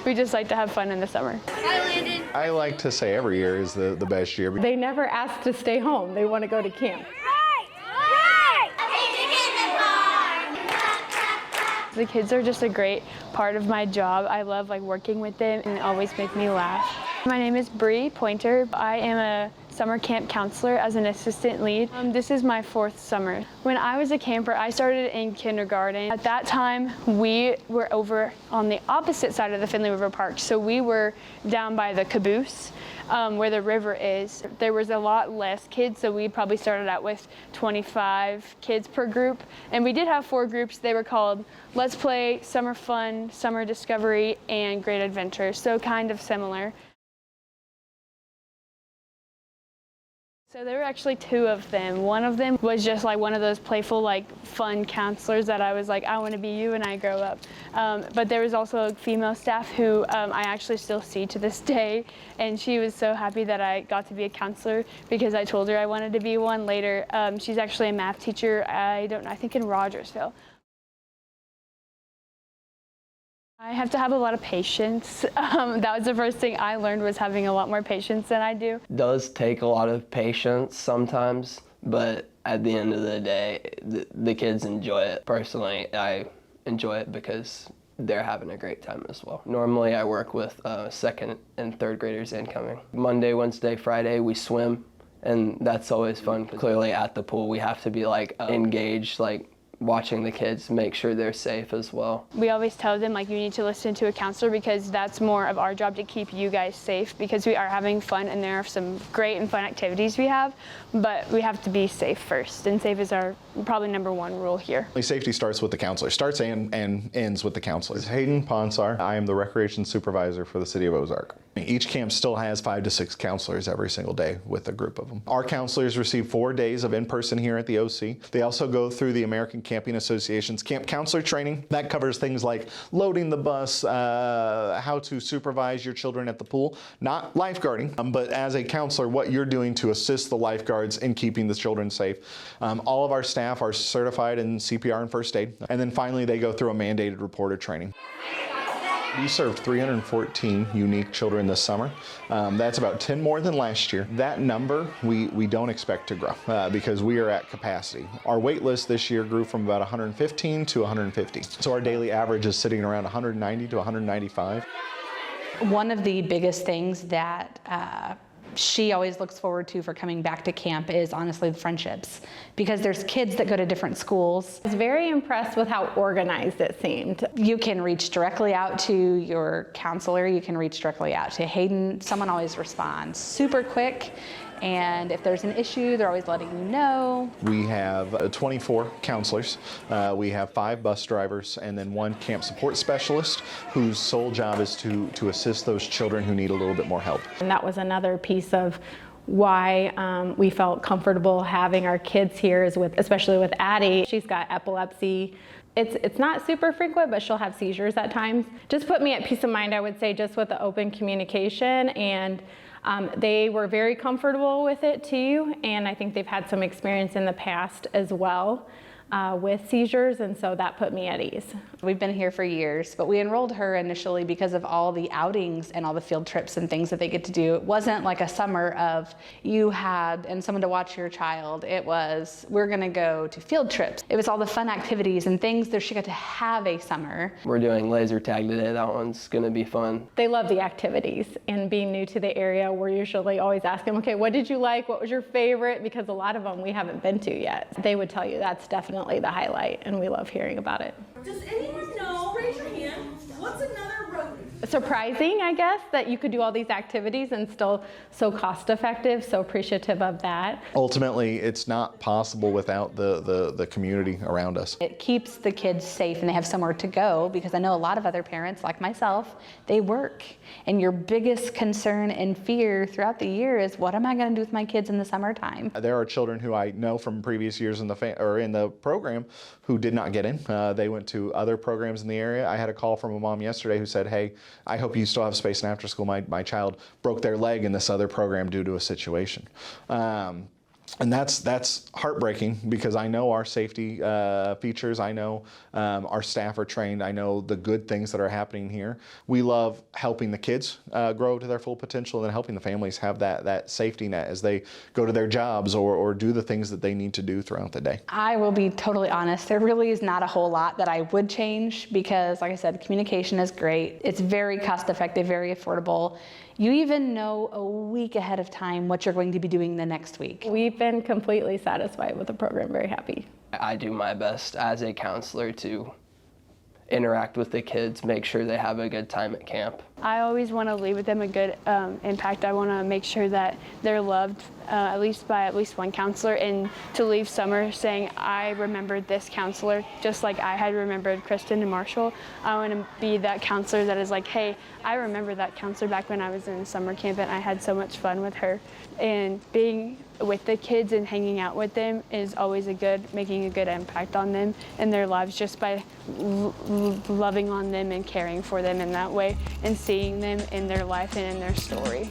We just like to have fun in the summer. Hi, Landon. I like to say every year is the best year. They never ask to stay home. They want to go to camp. The kids are just a great part of my job. I love working with them and they always make me laugh. My name is Bree Pointer. I am a summer camp counselor as an assistant lead. This is my 4th summer. When I was a camper, I started in kindergarten. At that time, we were over on the opposite side of the Finley River Park. So we were down by the caboose where the river is. There was a lot less kids, so we probably started out with 25 kids per group. And we did have 4 groups. They were called Let's Play, Summer Fun, Summer Discovery, and Great Adventure. So kind of similar. So there were actually 2 of them. One of them was just one of those playful, fun counselors that I was I want to be you when I grow up. But there was also a female staff who I actually still see to this day, and she was so happy that I got to be a counselor because I told her I wanted to be one later. She's actually a math teacher, I think in Rogersville. I have to have a lot of patience. That was the first thing I learned, was having a lot more patience than I do. It does take a lot of patience sometimes, but at the end of the day, the kids enjoy it. Personally, I enjoy it because they're having a great time as well. Normally I work with 2nd and 3rd graders incoming. Monday, Wednesday, Friday we swim, and that's always fun. Clearly at the pool we have to be engaged, watching the kids, make sure they're safe as well. We always tell them you need to listen to a counselor because that's more of our job, to keep you guys safe, because we are having fun and there are some great and fun activities we have, but we have to be safe first, and safe is our probably #1 rule here. Safety starts with the counselor, starts and ends with the counselors. Hayden Ponsar, I am the recreation supervisor for the city of Ozark. Each camp still has 5 to 6 counselors every single day with a group of them. Our counselors receive 4 days of in-person here at the OC. They also go through the American Camping Association's camp counselor training. That covers things like loading the bus, how to supervise your children at the pool, not lifeguarding, but as a counselor, what you're doing to assist the lifeguards in keeping the children safe. All of our staff are certified in CPR and first aid. And then finally, they go through a mandated reporter training. We served 314 unique children this summer. That's about 10 more than last year. That number we don't expect to grow because we are at capacity. Our wait list this year grew from about 115 to 150. So our daily average is sitting around 190 to 195. One of the biggest things that she always looks forward to for coming back to camp is honestly the friendships, because there's kids that go to different schools. I was very impressed with how organized it seemed. You can reach directly out to your counselor, you can reach directly out to Hayden. Someone always responds super quick, and if there's an issue, they're always letting you know. We have 24 counselors. We have 5 bus drivers and then 1 camp support specialist whose sole job is to assist those children who need a little bit more help. And that was another piece of why we felt comfortable having our kids here, especially with Addie. She's got epilepsy. It's not super frequent, but she'll have seizures at times. Just put me at peace of mind, I would say, just with the open communication, and they were very comfortable with it too, and I think they've had some experience in the past as well with seizures, and so that put me at ease. We've been here for years, but we enrolled her initially because of all the outings and all the field trips and things that they get to do. It wasn't like a summer of you had and someone to watch your child. It was, we're gonna go to field trips. It was all the fun activities and things that she got to have a summer. We're doing laser tag today. That one's gonna be fun. They love the activities, and being new to the area, we're usually always asking, okay, what did you like? What was your favorite? Because a lot of them we haven't been to yet. They would tell you that's definitely the highlight, and we love hearing about it. Does anyone know, raise your hand, what's another road? Surprising, I guess, that you could do all these activities and still so cost effective, so appreciative of that. Ultimately, it's not possible without the community around us. It keeps the kids safe and they have somewhere to go, because I know a lot of other parents, like myself, they work. And your biggest concern and fear throughout the year is, what am I going to do with my kids in the summertime? There are children who I know from previous years in the program who did not get in. They went to other programs in the area. I had a call from a mom yesterday who said, hey, I hope you still have space in after school. My child broke their leg in this other program due to a situation. And that's heartbreaking because I know our safety features. I know our staff are trained. I know the good things that are happening here. We love helping the kids grow to their full potential and then helping the families have that safety net as they go to their jobs or do the things that they need to do throughout the day. I will be totally honest. There really is not a whole lot that I would change because, like I said, communication is great. It's very cost effective, very affordable. You even know a week ahead of time what you're going to be doing the next week. We've been completely satisfied with the program, very happy. I do my best as a counselor to interact with the kids, make sure they have a good time at camp. I always want to leave with them a good impact. I want to make sure that they're loved at least by at least one counselor, and to leave summer saying, I remembered this counselor, just like I had remembered Kristen and Marshall. I want to be that counselor that is like, hey, I remember that counselor back when I was in summer camp and I had so much fun with her. And being with the kids and hanging out with them is always making a good impact on them and their lives just by loving on them and caring for them in that way and seeing them in their life and in their story.